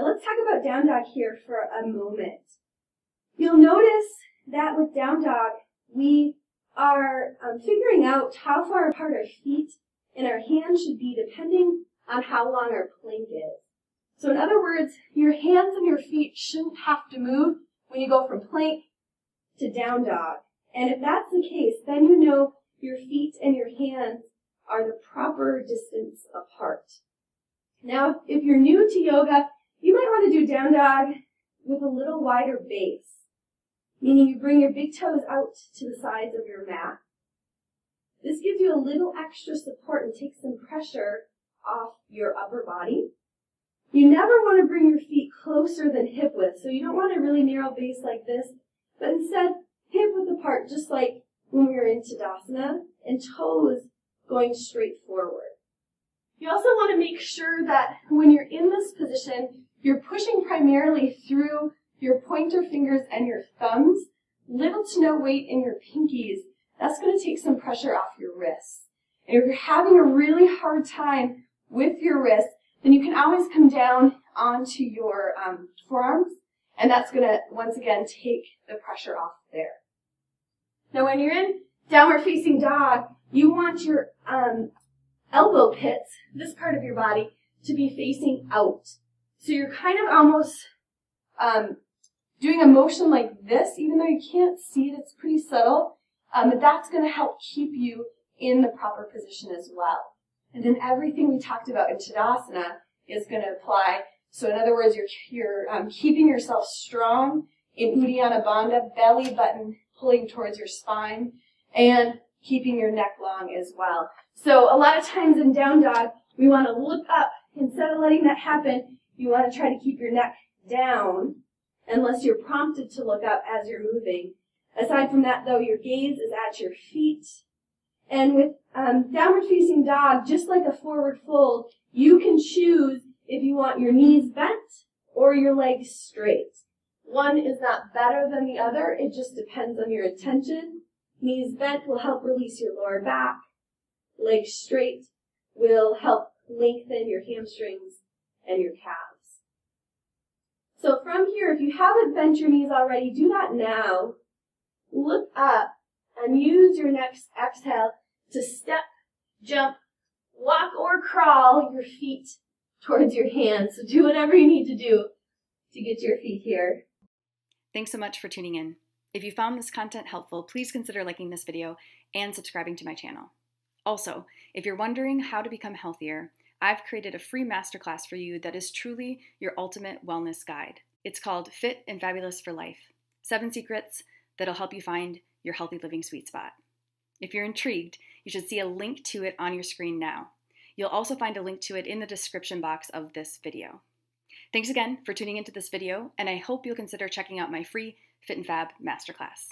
And let's talk about down dog here for a moment. You'll notice that with down dog, we are figuring out how far apart our feet and our hands should be depending on how long our plank is. So in other words, your hands and your feet shouldn't have to move when you go from plank to down dog. And if that's the case, then you know your feet and your hands are the proper distance apart. Now, if you're new to yoga, you might want to do down dog with a little wider base, meaning you bring your big toes out to the sides of your mat. This gives you a little extra support and takes some pressure off your upper body. You never want to bring your feet closer than hip width, so you don't want a really narrow base like this, but instead hip width apart, just like when we were in Tadasana, and toes going straight forward. You also want to make sure that when you're in this position, you're pushing primarily through your pointer fingers and your thumbs, little to no weight in your pinkies. That's going to take some pressure off your wrists. And if you're having a really hard time with your wrists, then you can always come down onto your forearms, and that's going to, once again, take the pressure off there. Now, when you're in downward facing dog, you want your elbow pits, this part of your body, to be facing out. So you're kind of almost doing a motion like this, even though you can't see it, it's pretty subtle, but that's going to help keep you in the proper position as well. And then everything we talked about in Tadasana is going to apply. So in other words, you're keeping yourself strong in Uddiyana Bandha, belly button pulling towards your spine, and keeping your neck long as well. So a lot of times in down dog, we want to look up. Instead of letting that happen, you want to try to keep your neck down unless you're prompted to look up as you're moving. Aside from that, though, your gaze is at your feet. And with downward facing dog, just like a forward fold, you can choose if you want your knees bent or your legs straight. One is not better than the other. It just depends on your intention. Knees bent will help release your lower back. Legs straight will help lengthen your hamstrings and your calves. So from here, if you haven't bent your knees already, do that now. Look up and use your next exhale to step, jump, walk, or crawl your feet towards your hands. So do whatever you need to do to get your feet here. Thanks so much for tuning in. If you found this content helpful, please consider liking this video and subscribing to my channel. Also, if you're wondering how to become healthier, I've created a free masterclass for you that is truly your ultimate wellness guide. It's called Fit and Fabulous for Life, 7 secrets that'll help you find your healthy living sweet spot. If you're intrigued, you should see a link to it on your screen now. You'll also find a link to it in the description box of this video. Thanks again for tuning into this video, and I hope you'll consider checking out my free Fit and Fab Masterclass.